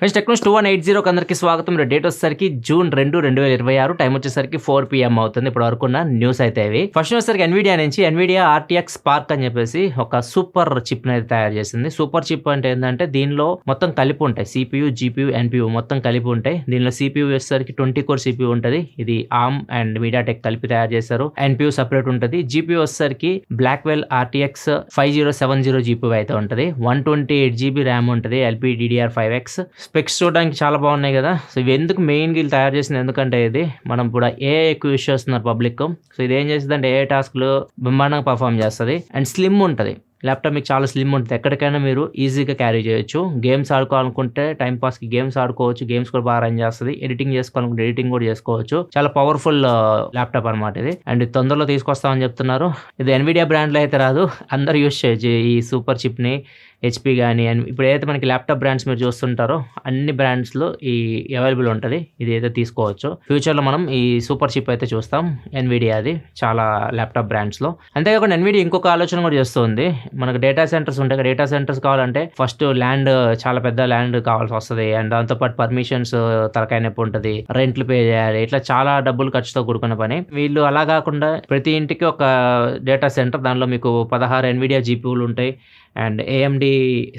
Friends Technos 2180 అందరికి స్వాగతం. Date వచ్చేసరికి జూన్ 2, 2026. టైం వచ్చేసరికి 4 PM అవుతుంది. ఇప్పుడు వరకు ఉన్న న్యూస్ అయితే ఇవి. ఫస్ట్ వచ్చేసరికి ఎన్విడియా నుంచి ఎన్విడియా RTX స్పార్క్ అని చెప్పేసి ఒక సూపర్ చిప్ అయితే తయారు చేసింది. సూపర్ చిప్ అంటే ఏంటంటే దీనిలో మొత్తం కలిపి ఉంటాయి. CPU, GPU, NPU మొత్తం కలిపి ఉంటాయి. దీనిలో CPU వచ్చేసరికి 20 కోర్ CPU ఉంటుంది. ఇది ARM అండ్ MediaTek కలిపి తయారు చేశారు. NPU సపరేట్ ఉంటుంది. GPU వచ్చేసరికి బ్లాక్వెల్ RTX 5070 GPU అయితే ఉంటుంది. 128 GB ర్యామ్ ఉంటుంది. LPDDR5X స్పెక్స్ చూడడానికి చాలా బాగున్నాయి కదా. సో ఇవి ఎందుకు మెయిన్ వీళ్ళు తయారు చేసింది ఎందుకంటే ఇది మనం కూడా AI ఎక్కువ యూస్ చేస్తున్నారు పబ్లిక్. సో ఇది ఏం చేస్తుంది అంటే AI టాస్క్లు బ్రహ్మాండంగా పర్ఫామ్ చేస్తుంది అండ్ స్లిమ్ ఉంటుంది. ల్యాప్టాప్ మీకు చాలా స్లిమ్ ఉంటుంది. ఎక్కడికైనా మీరు ఈజీగా క్యారీ చేయొచ్చు. గేమ్స్ ఆడుకోవాలనుకుంటే టైంపాస్కి గేమ్స్ ఆడుకోవచ్చు. గేమ్స్ కూడా బాగా రన్ చేస్తుంది. ఎడిటింగ్ చేసుకోవాలనుకుంటే ఎడిటింగ్ కూడా చేసుకోవచ్చు. చాలా పవర్ఫుల్ ల్యాప్టాప్ అనమాట ఇది. అండ్ తొందరలో తీసుకొస్తామని చెప్తున్నారు. ఇది ఎన్విడియా బ్రాండ్లో అయితే రాదు. అందరు యూస్ చేయొచ్చు ఈ సూపర్ చిప్ని. HP కానీ అండ్ ఇప్పుడు ఏదైతే మనకి ల్యాప్టాప్ బ్రాండ్స్ మీరు చూస్తుంటారో అన్ని బ్రాండ్స్లో ఈ అవైలబుల్ ఉంటుంది. ఇది అయితే తీసుకోవచ్చు. ఫ్యూచర్లో మనం ఈ సూపర్ చిప్ అయితే చూస్తాం ఎన్విడియాది చాలా ల్యాప్టాప్ బ్రాండ్స్లో. అంతేకాకుండా ఎన్విడియా ఇంకొక ఆలోచన కూడా చేస్తుంది. మనకు డేటా సెంటర్స్ ఉంటాయి. డేటా సెంటర్స్ కావాలంటే ఫస్ట్ ల్యాండ్ చాలా పెద్ద ల్యాండ్ కావాల్సి వస్తుంది. అండ్ దాంతోపాటు పర్మిషన్స్ తలకాయ నొప్పి ఉంటుంది. రెంట్లు పే చేయాలి. ఇట్లా చాలా డబ్బులు ఖర్చుతో కూడుకున్న పని. వీళ్ళు అలా కాకుండా ప్రతి ఇంటికి ఒక డేటా సెంటర్, దానిలో మీకు 16 ఎన్విడియా GPUలు ఉంటాయి అండ్ AMD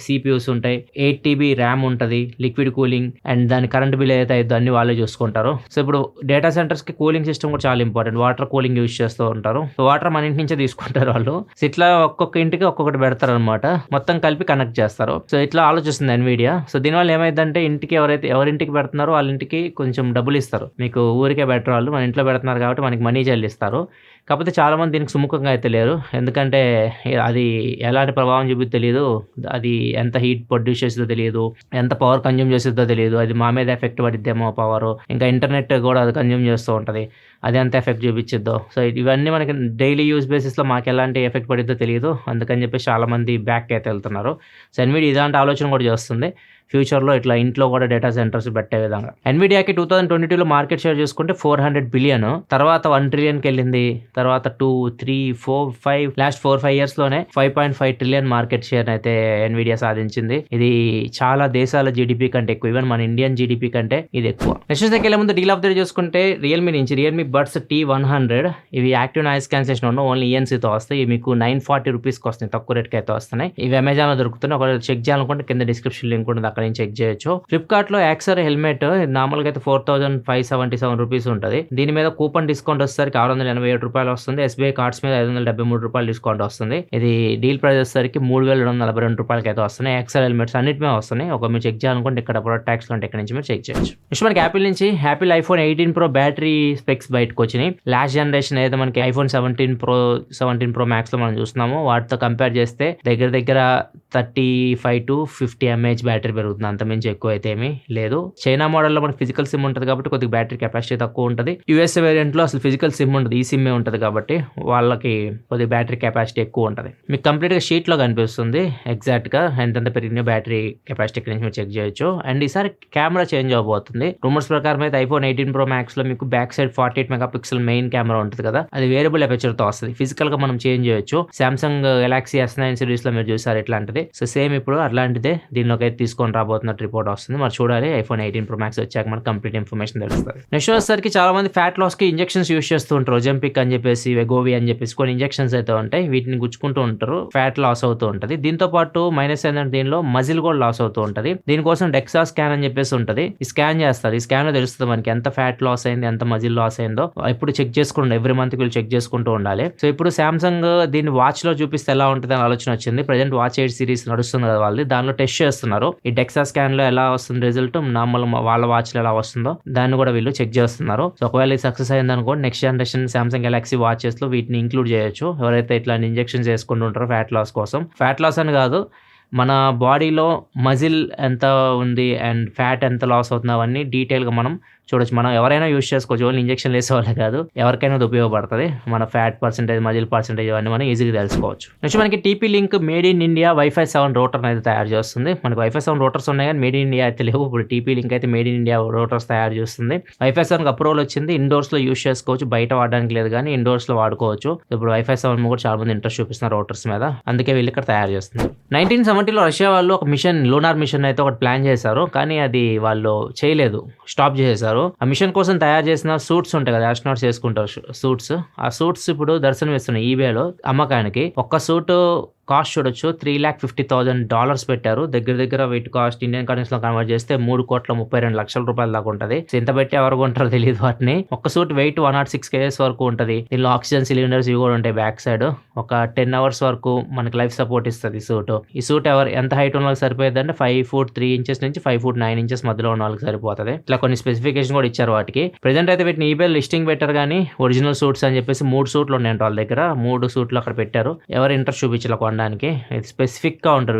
CPUs ఉంటాయి. 8 TB ర్యామ్ ఉంటుంది. లిక్విడ్ కూలింగ్ అండ్ దాని కరెంట్ బిల్ ఏదైతే అయిద్దో అన్ని వాళ్ళే చూసుకుంటారు. సో ఇప్పుడు డేటా సెంటర్స్కి కూలింగ్ సిస్టమ్ కూడా చాలా ఇంపార్టెంట్. వాటర్ కూలింగ్ యూజ్ చేస్తూ ఉంటారు. సో వాటర్ మన ఇంటి నుంచే తీసుకుంటారు వాళ్ళు. సో ఇట్లా ఒక్కొక్క ఇంటికి ఒక్కొక్కటి పెడతారు అనమాట. మొత్తం కలిపి కనెక్ట్ చేస్తారు. సో ఇట్లా ఆలోచిస్తుంది ఎన్విడియా. సో దీనివల్ల ఏమైందంటే ఇంటికి ఎవరింటికి పెడుతున్నారో వాళ్ళ ఇంటికి కొంచెం డబ్బులు ఇస్తారు. మీకు ఊరికే బెటర్ వాళ్ళు మన ఇంట్లో పెడుతున్నారు కాబట్టి మనకి మనీ చెల్లిస్తారు. కాకపోతే చాలామంది దీనికి సుముఖంగా అయితే లేరు. ఎందుకంటే అది ఎలాంటి ప్రభావం చూపిద్దో తెలియదు. అది ఎంత హీట్ ప్రొడ్యూస్ చేస్తుందో తెలియదు. ఎంత పవర్ కన్జ్యూమ్ చేస్తుందో తెలియదు. అది మా మీద ఎఫెక్ట్ పడిద్దేమో పవర్. ఇంకా ఇంటర్నెట్ కూడా అది కన్జ్యూమ్ చేస్తూ ఉంటుంది. అది ఎంత ఎఫెక్ట్ చూపించిద్దో. సో ఇవన్నీ మనకి డైలీ యూజ్ బేసిస్లో మాకు ఎలాంటి ఎఫెక్ట్ పడిద్దో తెలియదు. అందుకని చెప్పేసి చాలామంది బ్యాక్ అయితే వెళ్తున్నారు. సో ఎన్విడియా ఇలాంటి ఆలోచన కూడా చేస్తుంది. ఫ్యూచర్లో ఇట్లా ఇంట్లో కూడా డేటా సెంటర్స్ పెట్టే విధంగా. ఎన్విడియాకి 2022లో మార్కెట్ షేర్ చూసుకుంటే 400 బిలియన్, తర్వాత 1 ట్రిలియన్కి వెళ్ళింది. తర్వాత 2, 3, 4, 5 లాస్ట్ 4-5 ఇయర్స్లోనే 5.5 ట్రిలియన్ మార్కెట్ షేర్ అయితే ఎన్విడియా సాధించింది. ఇది చాలా దేశాల GDP కంటే ఎక్కువ. ఈవెన్ మన ఇండియన్ GDP కంటే ఇది ఎక్కువ. నెక్స్ట్ దగ్గర ముందు డీల్ ఆఫ్ ద డే చూసుకుంటే రియల్మీ నుంచి రియల్మీ బడ్స్ T100 ఇవి యాక్టివ్ నాయిస్ క్యాన్సిలేషన్ ఉన్న ఓన్లీ ENCతో వస్తాయి. ఇవి మీకు 940 రూపీస్కి వస్తాయి. తక్కువ రేట్కి అయితే వస్తున్నాయి. ఇవి అమెజాన్లో దొరుకుతున్నాయి. ఒకవేళ చెక్ చేయాలనుకుంటే కింద డిస్క్రిప్షన్ లింక్ ఉంటుంది, అక్కడ నుంచి చెక్ చేయొచ్చు. ఫ్లిప్కార్ట్లో యాక్సర్ హెల్మెట్ నార్మల్గా అయితే 4577 రూపీస్ ఉంటుంది. దీని మీద కూపన్ డిస్కౌంట్ వచ్చేసరికి 687 రూపాయలు వస్తుంది. SBI కార్డ్స్ మీద 573 రూపాయలు డిస్కౌంట్ వస్తుంది. ఇది డీల్ ప్రైస్ వచ్చేసరికి 3242 రూపాయలకి అయితే వస్తున్నాయి. యాక్సర్ హెల్మెట్స్ అన్నిటి మీద వస్తున్నాయి. ఒక మీరు చెక్ చేయాలనుకుంటే ఇక్కడ ప్రొడక్ట్ ట్యాక్స్ ఉంటే ఇక్కడ నుంచి మీరు చెక్ చేయొచ్చు. నెక్స్ట్ మనకి యాపిల్ నుంచి Apple iPhone 18 Pro battery specs బయటకు వచ్చినాయి. లాస్ట్ జనరేషన్ ఏదో మనకి iPhone 17 Pro Max లో మనం చూస్తున్నాము. వాటితో కంపేర్ చేస్తే దగ్గర 35 to 50 mAh బ్యాటరీ పెరుగుతుంది. అంతమించి ఎక్కువ అయితే ఏమీ లేదు. చైనా మోడల్లో మనకి ఫిజికల్ సిమ్ ఉంటుంది కాబట్టి కొద్దిగా బ్యాటరీ కెపాసిటీ తక్కువ ఉంటుంది. USA వేరియంట్లో అసలు ఫిజికల్ సిమ్ ఉంటుంది, ఈ సిమ్మే ఉంటుంది కాబట్టి వాళ్ళకి కొద్దిగా బ్యాటరీ కెపాసిటీ ఎక్కువ ఉంటుంది. మీకు కంప్లీట్గా షీట్లో కనిపిస్తుంది ఎగ్జాక్ట్గా ఎంతెంత పెరిగిన బ్యాటరీ కెపాసిటీ ఇక్కడ నుంచి మీరు చెక్ చేయొచ్చు. అండ్ ఈసారి కెమెరా చేంజ్ అవబోతుంది. రూమర్స్ ప్రకారం అయితే iPhone 18 Pro Max లో మీకు back side 48 megapixel main camera ఉంటుంది కదా, అది వేరియబుల్ అపర్చర్తో వస్తుంది. ఫిజికల్గా మనం చేంజ్ చేయొచ్చు. సామ్సంగ్ గెలాక్సీ S9 సిరీస్లో మీరు చూసారు ఇట్లాంటిది. సో సేమ్ ఇప్పుడు అట్లాంటిదే దీనిలోకి అయితే తీసుకొని రాబోతున్నట్టు రిపోర్ట్ వస్తుంది. మరి చూడాలి. iPhone 18 Pro Max వచ్చాక మనకు కంప్లీట్ ఇన్ఫర్మేషన్ తెలుస్తుంది. నెక్స్ట్ వచ్చేసరికి చాలా మంది ఫ్యాట్ లాస్ కి ఇంజెక్షన్స్ యూస్ చేస్తూ ఉంటారు. జంపిక్ అని చెప్పేసి, వెగోవి అని చెప్పేసి కొన్ని ఇంజెక్షన్స్ అయితే ఉంటాయి. వీటిని గుచ్చుకుంటూ ఉంటారు. ఫ్యాట్ లాస్ అవుతూ ఉంటుంది. దీంతో పాటు మైనస్ ఏంటంటే దీనిలో మజిల్ కూడా లాస్ అవుతూ ఉంటుంది. దీనికోసం డెక్సా స్కాన్ అని చెప్పేసి ఉంటుంది. ఈ స్కాన్ చేస్తారు. ఈ స్కాన్ లో తెలుస్తుంది మనకి ఎంత ఫ్యాట్ లాస్ అయింది, ఎంత మజిల్ లాస్ అయిందో. ఎప్పుడు చెక్ చేసుకుంటూ ఎవ్రీ మంత్ వీళ్ళు చెక్ చేసుకుంటూ ఉండాలి. సో ఇప్పుడు సామ్సంగ్ దీన్ని వాచ్ లో చూపిస్తే ఎలా ఉంటుంది అని ఆలోచన వచ్చింది. ప్రెజెంట్ వాచ్ 8 సిరీస్ నడుస్తుంది కదా వాళ్ళు, దానిలో టెస్ట్ చేస్తున్నారు. ఈ డెక్సా స్కాన్ లో ఎలా వస్తుంది రిజల్ట్, నార్మల్ వాళ్ళ వాచ్లో ఎలా వస్తుందో దాన్ని కూడా వీళ్ళు చెక్ చేస్తున్నారు. సో ఒకవేళ సక్సెస్ అయింది అనుకోండి next generation Samsung Galaxy watches లో వీటిని ఇంక్లూడ్ చేయొచ్చు. ఎవరైతే ఇట్లాంటి ఇంజెక్షన్స్ చేసుకుంటూ ఉంటారో ఫ్యాట్ లాస్ కోసం. ఫ్యాట్ లాస్ అని కాదు, మన బాడీలో మజిల్ ఎంత ఉంది అండ్ ఫ్యాట్ ఎంత లాస్ అవుతుంది అవన్నీ డీటెయిల్గా మనం చూడొచ్చు. మనం ఎవరైనా యూజ్ చేసుకోవచ్చు. ఓన్లీ ఇంజెక్షన్లు వేసేవాళ్ళే కాదు, ఎవరికైనా అది ఉపయోగపడుతుంది. మన ఫ్యాట్ పర్సెంటేజ్, మజిల్ పర్సెంటేజ్ అవన్నీ మనం ఈజీగా తెలుసుకోవచ్చు. నెక్స్ట్ మనకి TP link made in India wifi 7 router అయితే తయారు చేస్తుంది. మనకి వైఫై 7 రూటర్స్ ఉన్నాయి కానీ మేడ్ ఇన్ ఇండియా అయితే లేవు. ఇప్పుడు TP లింక్ అయితే మేడ్ ఇన్ ఇండియా రూటర్స్ తయారు చేస్తుంది. వైఫై 7 అప్రూవల్ వచ్చింది. ఇండోర్స్ లో యూజ్ చేసుకోవచ్చు, బయట వాడడానికి లేదు కానీ ఇండోర్స్ లో వాడుకోవచ్చు. ఇప్పుడు వైఫై 7 కూడా చాలా మంది ఇంట్రెస్ట్ చూపిస్తున్నారు రూటర్స్ మీద, అందుకే వీళ్ళు ఇక్కడ తయారు చేస్తున్నారు. 1970లో రష్యా వాళ్ళు ఒక మిషన్, లూనార్ మిషన్ అయితే ఒకటి ప్లాన్ చేశారు, కానీ అది వాళ్ళు చేయలేదు, స్టాప్ చేసేసారు. ఆ మిషన్ కోసం తయారు చేసిన సూట్స్ ఉంటాయి కదా, ఆస్ట్రోనాట్స్ వేసుకుంటారు సూట్స్, ఆ సూట్స్ ఇప్పుడు దర్శనం ఇస్తున్నాయి ఈబేలో అమ్మకానికి. ఒక్క సూటు కాస్ట్ చూడొచ్చు, $350,000 పెట్టారు. దగ్గర వీటి కాస్ట్ ఇండియన్ కరెన్సీలో కన్వర్ట్ చేస్తే 3,32,00,000 రూపాయల దాకా ఉంటుంది. ఇంత పెట్టి ఎవరు కొంటారో తెలియదు వాటిని. ఒక్క సూట్ వెయిట్ 106 kgs వరకు ఉంటుంది. దీనిలో ఆక్సిజన్ సిలిండర్స్ ఇవి కూడా ఉంటాయి బ్యాక్ సైడ్. ఒక 10 hours వరకు మనకి లైఫ్ సపోర్ట్ ఇస్తుంది ఈ సూట్. ఎంత హైట్ ఉన్న వాళ్ళకి సరిపోయేది అంటే 5 feet 3 inches నుంచి 5 feet 9 inches మధ్యలో ఉన్న వాళ్ళకి సరిపోతుంది. ఇట్లా కొన్ని స్పెసిఫికేషన్ కూడా ఇచ్చారు వాటికి. ప్రెజెంట్ అయితే వీటిని ఈబే లిస్టింగ్ పెట్టారు కానీ ఒరిజినల్ సూట్స్ అని చెప్పేసి 3 సూట్లు ఉన్నాయంట వాళ్ళ దగ్గర. 3 సూట్లు అక్కడ పెట్టారు. ఎవరు ఇంట్రెస్ట్ చూపించాలి కొనడానికి, స్పెసిఫిక్ గా ఉంటారు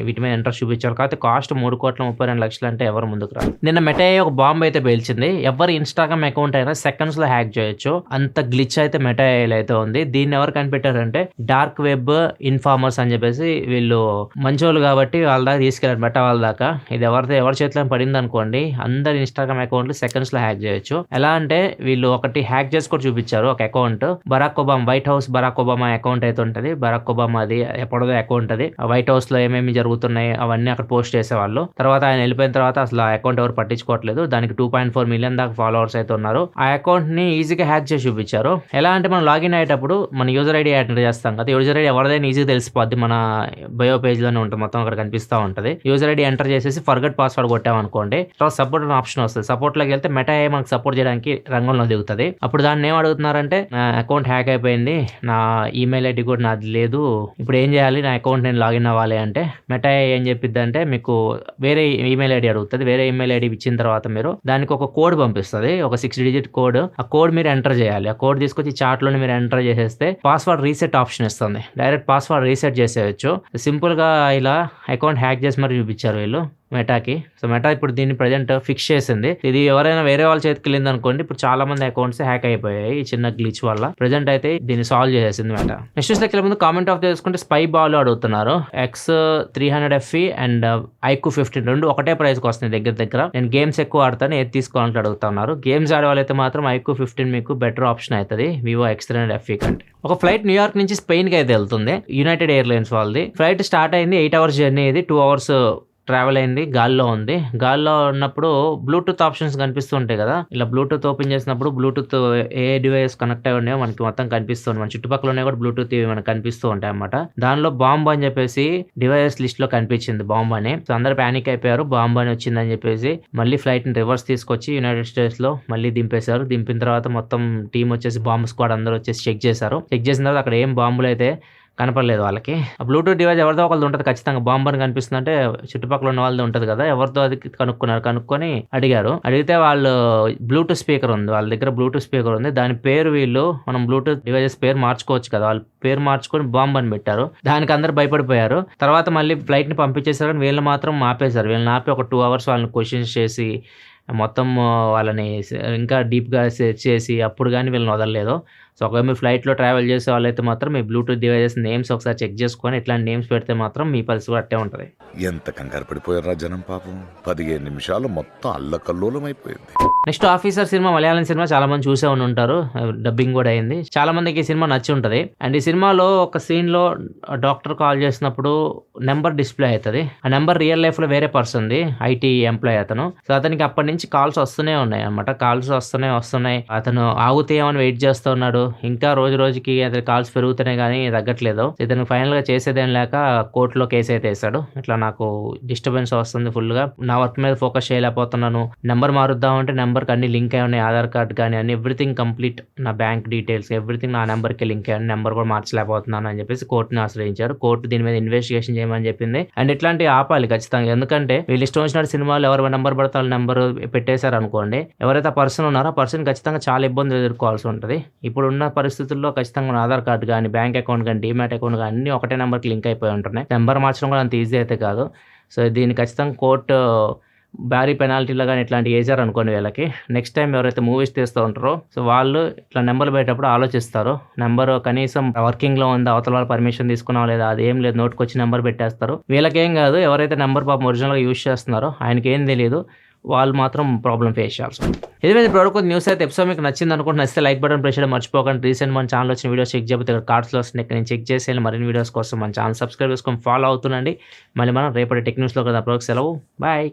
వీటి మీద ఇంట్రెస్ట్ చూపించారు. కాకపోతే కాస్ట్ 3,32,00,000 అంటే ఎవరు ముందుకు రాదు. నిన్న మెటా ఒక బాంబ్ అయితే పేల్చింది. ఎవరు ఇన్స్టాగ్రామ్ అకౌంట్ అయినా సెకండ్స్ లో హ్యాక్ చేయొచ్చు, అంత గ్లిచ్ అయితే మెటా అయితే ఉంది. దీన్ని ఎవరు కనిపెట్టారంటే డార్క్ వెబ్ ఇన్ఫార్మర్స్ అని చెప్పేసి, వీళ్ళు మంచోళ్ళు కాబట్టి వాళ్ళ దాకా తీసుకెళ్లారు మెటా వాళ్ళ దాకా. ఇది ఎవరి చేతిలో పడింది అనుకోండి, అందరు ఇన్స్టాగ్రామ్ అకౌంట్లు సెకండ్స్ లో హ్యాక్ చేయొచ్చు. ఎలా అంటే వీళ్ళు ఒకటి హ్యాక్ చేసి కూడా చూపించారు. ఒక account Barack Obama, white house Barack Obama account అయితే ఉంటుంది. బరాక్ ఒబామా అది ఎప్పుడో అకౌంట్ అది. వైట్ హౌస్ లో ఏమేమి జరుగుతున్నాయి అవన్నీ అక్కడ పోస్ట్ చేసేవాళ్ళు. తర్వాత ఆయన వెళ్ళిపోయిన తర్వాత అసలు ఆ అకౌంట్ ఎవరు పట్టించుకోవట్లేదు. దానికి 2.4 million దాకా ఫాలోవర్స్ అయితే ఉన్నారు. ఆ అకౌంట్ ని ఈజీగా హ్యాక్ చేసి చూపించారు. ఎలా అంటే మనం లాగిన్ అయ్యేటప్పుడు మన యూజర్ ఐడి ఎంటర్ చేస్తాం కదా, యూజర్ ఐడి ఎవరిదైనా ఈజీగా తెలిసిపోద్ది. మన బయో పేజ్ లోనే ఉంటుంది, మొత్తం అక్కడ కనిపిస్తూ ఉంటుంది. యూజర్ ఐడి ఎంటర్ చేసేసి ఫర్గట్ పాస్వర్డ్ కొట్టామనుకోండి, తర్వాత సపోర్ట్ అనే ఆప్షన్ వస్తుంది. సపోర్ట్ లోకి వెళ్తే మెటా మనకు సపోర్ట్ చేయడానికి రంగంలో దిగుతుంది. అప్పుడు దాన్ని ఏం అడుగుతున్నారంటే, నా అకౌంట్ హ్యాక్ అయిపోయింది, నా ఈమెయిల్ ఐడి కూడా నాది లేదు, ఇప్పుడు ఏం చేయాలి, నా అకౌంట్ నేను లాగిన్ అవ్వాలి అంటే మెటా ఏం చెప్పిద్ది అంటే, మీకు వేరే ఈమెయిల్ ఐడి అడుగుతుంది. వేరే ఈమెయిల్ ఐడి ఇచ్చిన తర్వాత మీరు దానికి ఒక కోడ్ పంపిస్తుంది, ఒక 6-digit కోడ్. ఆ కోడ్ మీరు ఎంటర్ చేయాలి. ఆ కోడ్ తీసుకొచ్చి చాట్ లోనే మీరు ఎంటర్ చేసేస్తే పాస్వర్డ్ రీసెట్ ఆప్షన్ ఇస్తుంది. డైరెక్ట్ పాస్వర్డ్ రీసెట్ చేసేయచ్చు. సింపుల్ గా ఇలా అకౌంట్ హ్యాక్ చేసి మరి చూపించారు వీళ్ళు మెటాకి. సో మెటా ఇప్పుడు దీన్ని ప్రజెంట్ ఫిక్స్ చేసింది. ఇది ఎవరైనా వేరే వాళ్ళ చేతికి వెళ్ళింది అనుకోండి, ఇప్పుడు చాలా మంది అకౌంట్స్ హ్యాక్ అయిపోయాయి ఈ చిన్న గ్లిచ్ వల్ల. ప్రజెంట్ అయితే దీన్ని సాల్వ్ చేసేసింది మెటా. నెక్స్ట్ చూస్తే ముందు కామెంట్ ఆఫ్ చేసుకుంటే స్పై బాల్ అడుగుతున్నారు. X300FE అండ్ IQ 15 రెండు ఒకటే ప్రైస్ కి వస్తుంది దగ్గర. నేను గేమ్స్ ఎక్కువ ఆడతాను, ఏది తీసుకోవాలంటే అడుగుతున్నారు. గేమ్స్ ఆడే వాళ్ళైతే మాత్రం IQ 15 మీకు బెటర్ ఆప్షన్ అవుతుంది వివో X300FE కంటే. ఒక ఫ్లైట్ న్యూయార్క్ నుంచి స్పెయిన్ కి అయితే వెళ్తుంది, యునైటెడ్ ఎయిర్లైన్స్ వాళ్ళది. ఫ్లైట్ స్టార్ట్ అయింది, 8 hours జర్నీ. ఇది 2 hours ట్రావెల్ అయింది, గాల్లో ఉంది. గాల్లో ఉన్నప్పుడు బ్లూటూత్ ఆప్షన్స్ కనిపిస్తూ ఉంటాయి కదా, ఇలా బ్లూటూత్ ఓపెన్ చేసినప్పుడు బ్లూటూత్ ఏ డివైస్ కనెక్ట్ అయి ఉన్నాయో మనకి మొత్తం కనిపిస్తుంది. మన చుట్టుపక్కల ఉన్నాయి కూడా బ్లూటూత్ ఇవి మనకు కనిపిస్తూ ఉంటాయి అన్నమాట. దానిలో బాంబ్ అని చెప్పేసి డివైస్ లిస్ట్ లో కనిపించింది బాంబ్ అని. సో అందరు ప్యానిక్ అయిపోయారు, బాంబ్ అని వచ్చిందని చెప్పేసి. మళ్ళీ ఫ్లైట్ ని రివర్స్ తీసుకొచ్చి యునైటెడ్ స్టేట్స్ లో మళ్ళీ దింపేశారు. దింపిన తర్వాత మొత్తం టీం వచ్చేసి బాంబ్ స్క్వాడ్ అందరూ వచ్చేసి చెక్ చేశారు. చెక్ చేసిన తర్వాత అక్కడ ఏం బాంబులు అయితే కనపడలేదు వాళ్ళకి. ఆ బ్లూటూత్ డివైస్ ఎవరిదో ఒకళ్ళు ఉంటుంది ఖచ్చితంగా. బాంబ్ అని కనిపిస్తుంది అంటే చుట్టుపక్కల ఉన్న వాళ్ళది ఉంటుంది కదా, ఎవరితో అది కనుక్కొని అడిగారు. అడిగితే వాళ్ళు బ్లూటూత్ స్పీకర్ ఉంది వాళ్ళ దగ్గర, బ్లూటూత్ స్పీకర్ ఉంది, దాని పేరు వీళ్ళు మనం బ్లూటూత్ డివైజెస్ పేరు మార్చుకోవచ్చు కదా, వాళ్ళ పేరు మార్చుకొని బాంబ్ అని పెట్టారు. దానికి అందరు భయపడిపోయారు. తర్వాత మళ్ళీ ఫ్లైట్ ని పంపించేశారు, కానీ వీళ్ళు మాత్రం ఆపేశారు. వీళ్ళని ఆపి ఒక 2 hours వాళ్ళని క్వశ్చన్స్ చేసి మొత్తం వాళ్ళని ఇంకా డీప్గా సెర్చ్ చేసి అప్పుడు కానీ వీళ్ళని వదలలేదు. సో ఒకవేళ మీ ఫ్లైట్లో ట్రావెల్ చేసే వాళ్ళైతే మాత్రం మీ బ్లూటూత్ డివైజెస్ నేమ్స్ ఒకసారి చెక్ చేసుకొని ఇట్లాంటి నేమ్స్ పెడితే మాత్రం మీ పరిస్థితి అట్టే ఉంటుంది. ఎంత కంగారు పడిపోయారా జనం పాపం. 15 నిమిషాలు మొత్తం అల్లకల్లోలం అయిపోయింది. Next officer cinema, Malayalam cinema చాలా మంది చూసే ఉంటారు, డబ్బింగ్ కూడా అయింది. చాలా మందికి ఈ సినిమా నచ్చి ఉంటుంది. అండ్ ఈ సినిమాలో ఒక సీన్ లో డాక్టర్ కాల్ చేసినప్పుడు నెంబర్ డిస్ప్లే అవుతుంది. ఆ నెంబర్ రియల్ లైఫ్ లో వేరే పర్సన్ ది, ఐటీ ఎంప్లాయ్ అతను. సో అతనికి అప్పటి నుంచి కాల్స్ వస్తూనే ఉన్నాయి అనమాట. కాల్స్ వస్తున్నాయి. అతను ఆగుతాయేమని వెయిట్ చేస్తూ ఉన్నాడు. ఇంకా రోజుకి అతని కాల్స్ పెరుగుతున్నాయి కానీ తగ్గట్లేదు. ఇతను ఫైనల్ గా చేసేదేం లేక కోర్టులో కేసు అయితే వేసాడు. ఇట్లా నాకు డిస్టర్బెన్స్ వస్తుంది ఫుల్ గా, నా వర్క్ మీద ఫోకస్ చేయలేకపోతున్నాను, నెంబర్ మారుద్దామంటే నెంబర్ కి అన్ని లింక్ అయి ఉన్నాయి, ఆధార్ కార్డ్ కానీ అన్ని ఎవ్రీథింగ్ కంప్లీట్, నా బ్యాంక్ డీటెయిల్స్ ఎవ్రీథింగ్ నా నెంబర్ కి లింక్ అయ్యాను, నెంబర్ కూడా మార్చలేకపోతున్నాను అని చెప్పేసి కోర్టుని ఆశ్రయించారు. కోర్టు దీని మీద ఇన్వెస్టిగేషన్ చేయమని చెప్పింది. అండ్ ఇట్లాంటి ఆపాలి ఖచ్చితంగా, ఎందుకంటే వీళ్ళు ఇష్టం వచ్చినట్టు సినిమాలు ఎవరు నెంబర్ పడితే వాళ్ళ నెంబర్ పెట్టేశారు అనుకోండి, ఎవరైతే పర్సన్ ఉన్నారో ఆ పర్సన్ ఖచ్చితంగా చాలా ఇబ్బందులు ఎదుర్కోవాల్సి ఉంటుంది. ఇప్పుడు ఉన్న పరిస్థితుల్లో ఖచ్చితంగా ఆధార్ కార్డు కానీ బ్యాంక్ అకౌంట్ కానీ డీమ్యాట్ అకౌంట్ కానీ అన్ని ఒకటే నెంబర్కి లింక్ అయిపోయి ఉంటున్నాయి. నెంబర్ మార్చడం కూడా అంత ఈజీ అయితే కాదు. సో దీన్ని ఖచ్చితంగా కోర్టు భారీ పెనాల్టీలో కానీ ఇట్లాంటివి వేసారు అనుకోండి వీళ్ళకి, నెక్స్ట్ టైం ఎవరైతే మూవీస్ తీస్తూ ఉంటారో సో వాళ్ళు ఇట్లా నెంబర్ పెట్టేటప్పుడు ఆలోచిస్తారు. నెంబర్ కనీసం వర్కింగ్లో ఉందా, అవతల వాళ్ళ పర్మిషన్ తీసుకున్నావా లేదా, అదేం లేదు, నోట్కి వచ్చి నెంబర్ పెట్టేస్తారు. వీళ్ళకేం కాదు, ఎవరైతే నెంబర్ పాపం ఒరిజినల్గా యూజ్ చేస్తున్నారో ఆయనకి ఏం తెలియదు, వాళ్ళు మాత్రం ప్రాబ్లం ఫేస్ చేయాల్సి ఉంటుంది. ఇదే ఇప్పుడు న్యూస్ అయితే ఎపిసోడ్ మీకు నచ్చింది అనుకుంటే, నచ్చితే లైక్ బటన్ ప్రెస్ చేయడం మర్చిపోకండి. రీసెంట్ మన ఛానల్ వచ్చిన వీడియోస్ చెక్ చేయకపోతే ఇక్కడ కార్డ్స్లో వస్తుంది, ఇక్కడ నేను చెక్ చేసేయాలి. మరిన్ని వీడియోస్ కోసం మన ఛానల్ సబ్స్క్రైబ్ చేసుకొని ఫాలో అవుతుండండి. మళ్ళీ మనం రేపటి టెక్ న్యూస్లో కదా, అప్పుడు సెలవు, బాయ్.